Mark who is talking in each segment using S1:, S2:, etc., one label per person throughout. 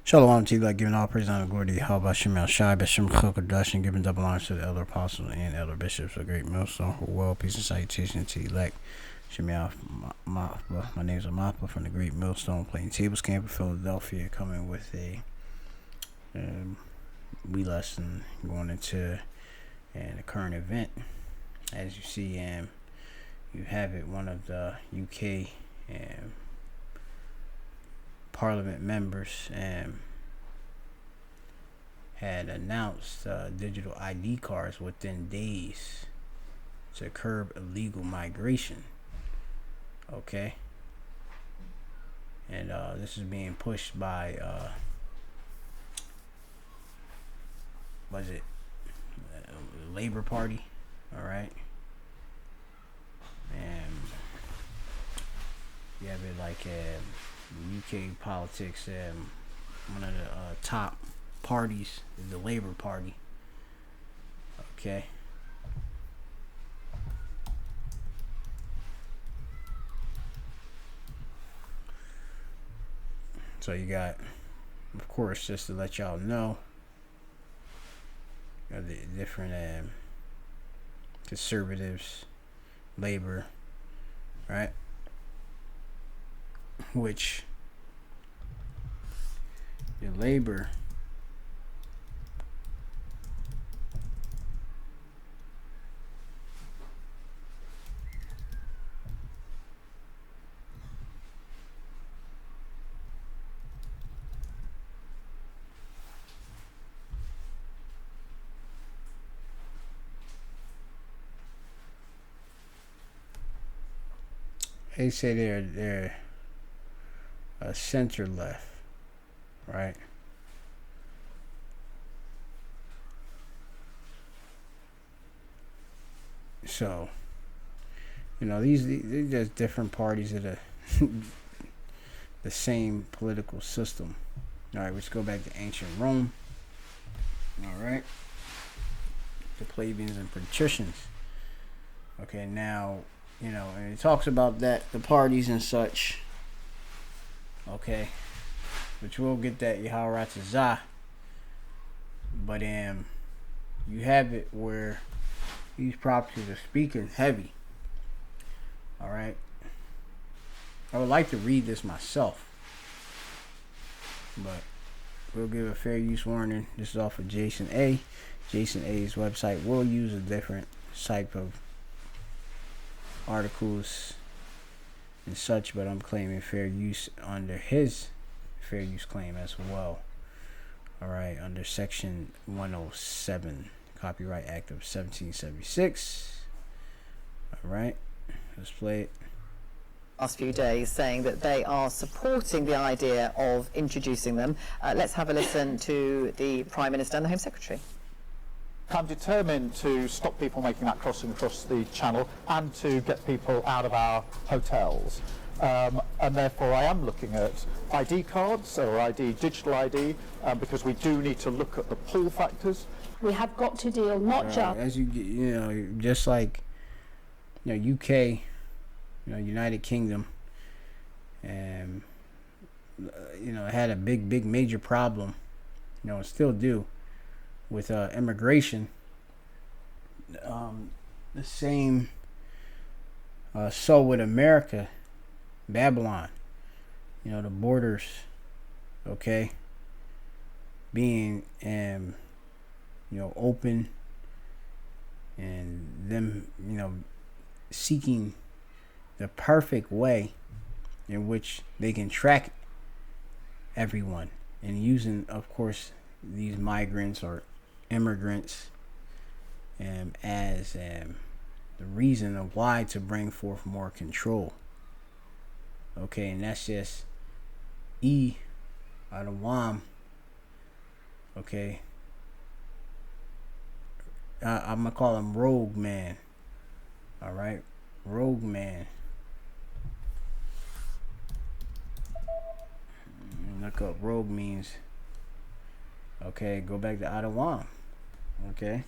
S1: Shalom to you, like giving all praise and honor and glory to you. How about Shemel Shai, Beshem Chokodash, and giving double honors to the elder apostles and elder bishops of Great Millstone. Well, peace and salutation to you, elect. Shemel my name is Amapa from the Great Millstone Playing Tables Camp in Philadelphia, coming with a wee lesson going into a current event. As you see, you have it, one of the UK Parliament members had announced digital ID cards within days to curb illegal migration. Okay, and this is being pushed by was it Labour Party? All right, and you have it like UK politics. One of the top parties is the Labour Party. Okay. So you got, of course, just to let y'all know, you know, the different conservatives, Labour, right? Which your Labour they say they're a center left, right? So, you know, these just different parties of the same political system. All right, let's go back to ancient Rome. All right, the plebeians and patricians. Okay, now, you know, and it talks about that, the parties and such. Okay, which we'll get that Yaharatazah. But you have it where these properties are speaking heavy. All right, I would like to read this myself, but we'll give a fair use warning. This is off of Jason A. Jason A's website will use a different type of articles and such, but I'm claiming fair use under his fair use claim as well. All right, under section 107 Copyright Act of 1776. All right, let's play it.
S2: Last few days saying that they are supporting the idea of introducing them. Let's have a listen to the Prime Minister and the Home Secretary.
S3: I'm determined to stop people making that crossing across the channel and to get people out of our hotels. And therefore I am looking at ID cards or digital ID, because we do need to look at the pull factors.
S4: We have got to deal not just
S1: as you know, just like, you know, UK, you know, United Kingdom, and you know, had a big major problem, you know, and still do, with immigration. The same so with America, Babylon, you know, the borders, okay, being you know, open, and them, you know, seeking the perfect way in which they can track everyone, and using, of course, these migrants or immigrants as the reason of why to bring forth more control. Okay, and that's just out of Wam. Okay, I'm gonna call him Rogue Man. All right, Rogue Man. Look up Rogue means. Okay, go back to Adawam. Okay.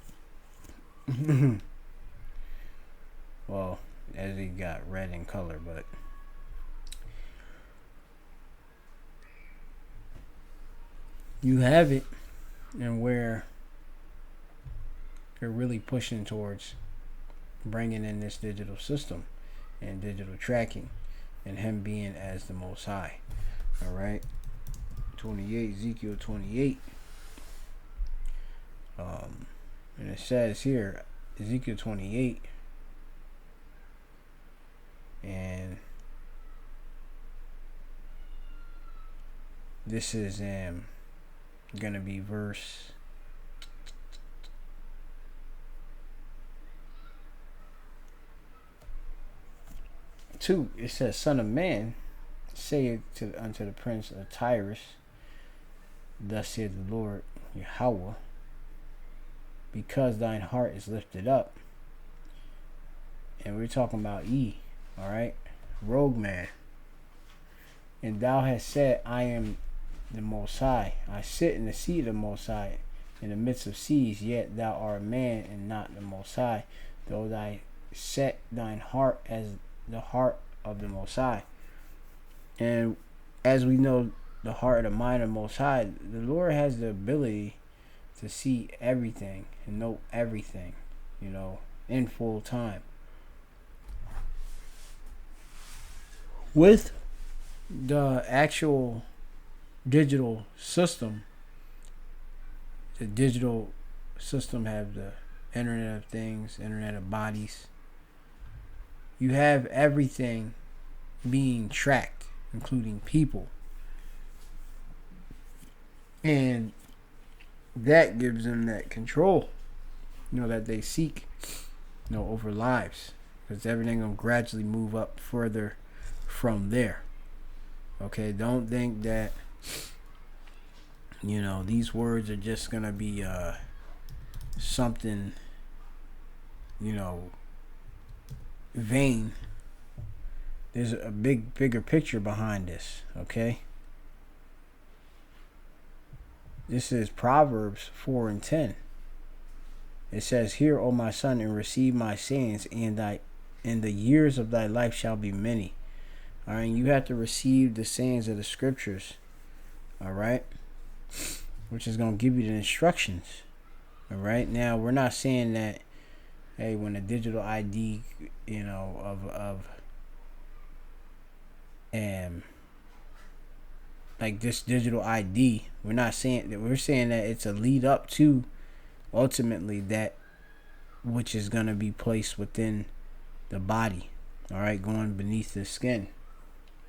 S1: Well, as he got red in color, but you have it, and where they're really pushing towards bringing in this digital system and digital tracking and him being as the Most High. All right, 28, Ezekiel 28. And it says here, Ezekiel 28, and this is gonna be verse 2. It says, Son of man, say unto the prince of Tyrus, thus saith the Lord Yahweh, because thine heart is lifted up. And we're talking about all right, rogue man. And thou hast said, I am the Most High. I sit in the seat of the Most High in the midst of seas, yet thou art a man and not the Most High, though thy set thine heart as the heart of the Most High. And as we know, the heart of the mind of the Most High, the Lord has the ability to see everything and know everything, in full time. With the actual digital system, the digital system have the Internet of Things, Internet of Bodies. You have everything being tracked, including people. And that gives them that control, that they seek, over lives. Because everything will gradually move up further from there. Okay, don't think that, these words are just going to be something, vain. There's a bigger picture behind this, okay? This is Proverbs 4 and 10. It says, Hear, O my son, and receive my sayings, and the years of thy life shall be many. All right, you have to receive the sayings of the scriptures, all right, which is going to give you the instructions. All right, now we're not saying that, hey, when a digital ID, like this digital ID, we're not saying that. We're saying that it's a lead up to ultimately that which is going to be placed within the body, all right, going beneath the skin.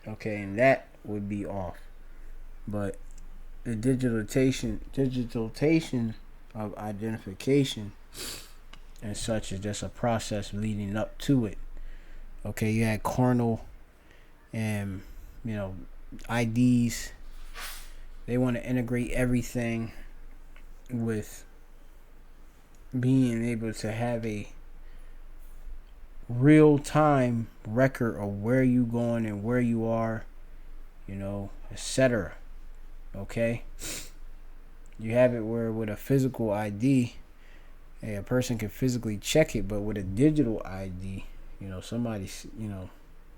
S1: Okay, and that would be off. But the digitalization of identification and such is just a process leading up to it. Okay, you had carnal and IDs. They want to integrate everything with being able to have a real-time record of where you going and where you are, etc. Okay, you have it where with a physical ID, a person can physically check it, but with a digital ID, somebody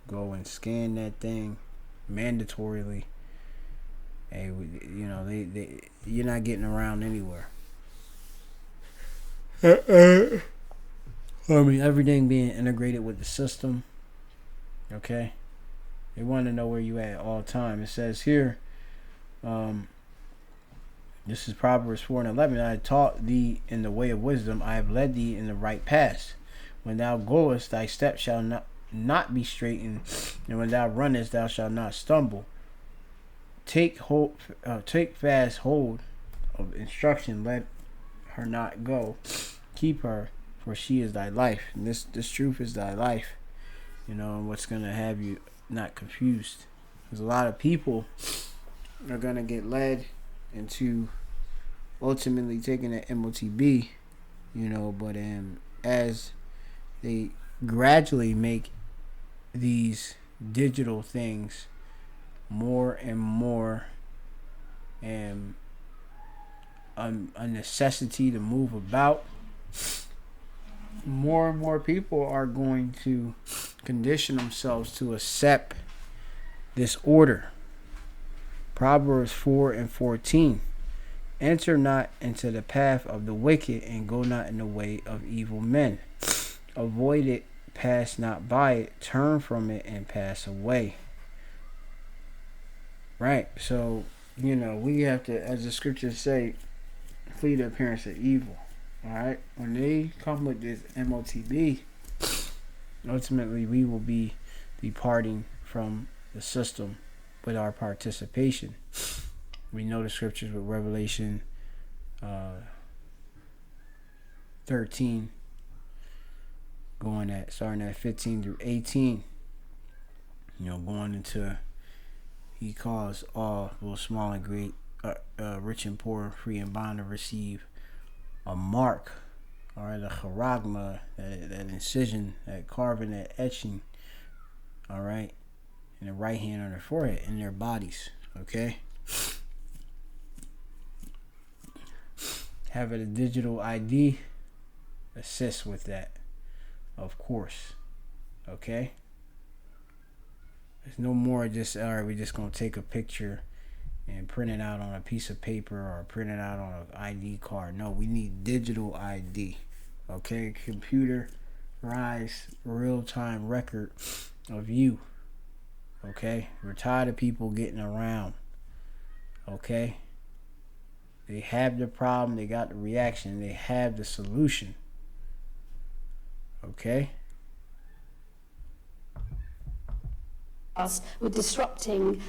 S1: go and scan that thing mandatorily. Hey, they you're not getting around anywhere. Everything being integrated with the system. Okay, they want to know where you at all time. It says here, this is Proverbs 4 and 11. I taught thee in the way of wisdom. I have led thee in the right path. When thou goest, thy steps shall not be straitened, and when thou runnest, thou shalt not stumble. Take fast hold of instruction. Let her not go. Keep her, for she is thy life. And this truth is thy life. And what's going to have you not confused. Because a lot of people are going to get led into ultimately taking an MOTB, but as they gradually make these digital things more and more a necessity to move about, more and more people are going to condition themselves to accept this order. Proverbs 4 and 14. Enter not into the path of the wicked, and go not in the way of evil men. Avoid it, pass not by it, turn from it, and pass away. Right, so, we have to, as the scriptures say, flee the appearance of evil. Alright, when they come with this MOTB, ultimately we will be departing from the system with our participation. We know the scriptures with Revelation 13 starting at 15 through 18, going into, he calls all, both small and great, rich and poor, free and bond, to receive a mark, or the charagma, that incision, that carving, that etching, all right, in the right hand on their forehead, in their bodies, okay? Having a digital ID assists with that, of course, okay? There's no more just, all right, we're just going to take a picture and print it out on a piece of paper or print it out on an ID card. No, we need digital ID, okay? Computerized real-time record of you, okay? We're tired of people getting around, okay? They have the problem, they got the reaction, they have the solution, okay?
S4: We're disrupting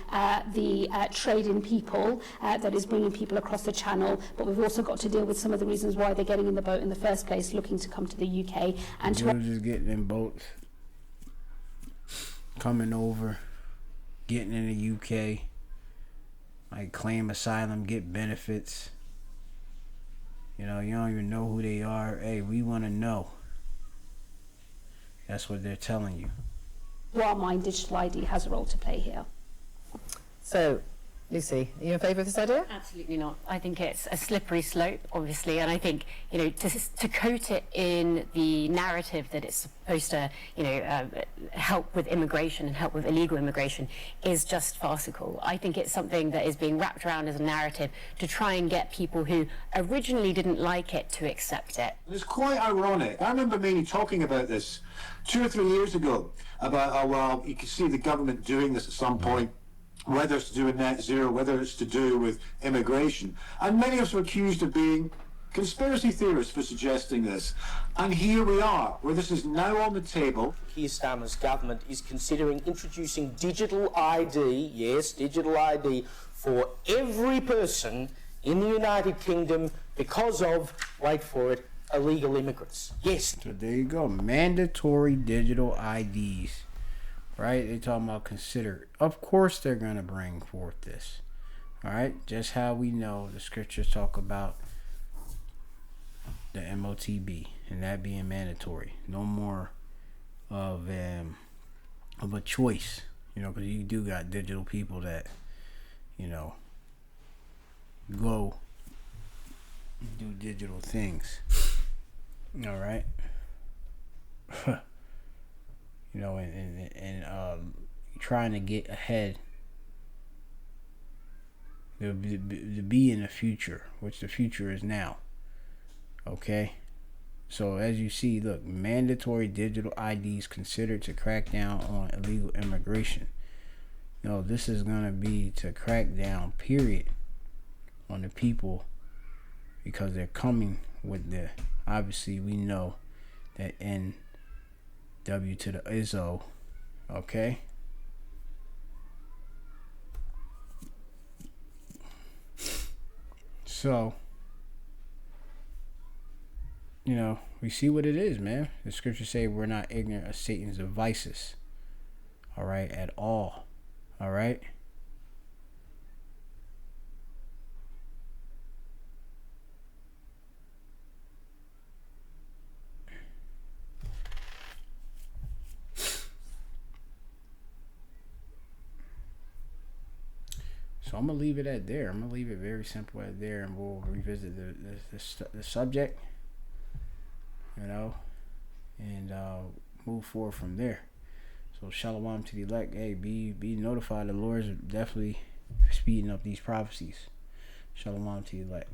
S4: the trade in people that is bringing people across the channel, but we've also got to deal with some of the reasons why they're getting in the boat in the first place, looking to come to the UK. And
S1: They're just getting in boats, coming over, getting in the UK, like claim asylum, get benefits. You don't even know who they are. Hey, we want to know. That's what they're telling you.
S4: to our mind, digital ID has a role to play here.
S2: So, Lucy, are you in favour of this idea?
S5: Absolutely not. I think it's a slippery slope, obviously, and I think, to coat it in the narrative that it's supposed to, help with immigration and help with illegal immigration is just farcical. I think it's something that is being wrapped around as a narrative to try and get people who originally didn't like it to accept it.
S6: It's quite ironic. I remember mainly talking about this 2 or 3 years ago, about how, well, you can see the government doing this at some point, whether it's to do with net zero, whether it's to do with immigration. And many of us were accused of being conspiracy theorists for suggesting this. And here we are, where this is now on the table.
S7: Keir Starmer's government is considering introducing digital ID, yes, digital ID, for every person in the United Kingdom because of, wait for it, illegal immigrants. Yes.
S1: So there you go. Mandatory digital IDs. Right? They're talking about consider. Of course they're going to bring forth this. All right? Just how we know the scriptures talk about the MOTB and that being mandatory. No more of a choice. Because you do got digital people that, go do digital things. All right? and trying to get ahead to be in the future, which the future is now. Okay? So as you see, look, mandatory digital IDs considered to crack down on illegal immigration. This is going to be to crack down, period, on the people, because they're coming with obviously we know that W to the ISO, okay? So, we see what it is, man. The scriptures say we're not ignorant of Satan's devices, all right, at all, all right? So I'm going to leave it at there. I'm going to leave it very simple at there, and we'll revisit the subject, and move forward from there. So shalom to the elect. Hey, be notified. The Lord is definitely speeding up these prophecies. Shalom to you, elect.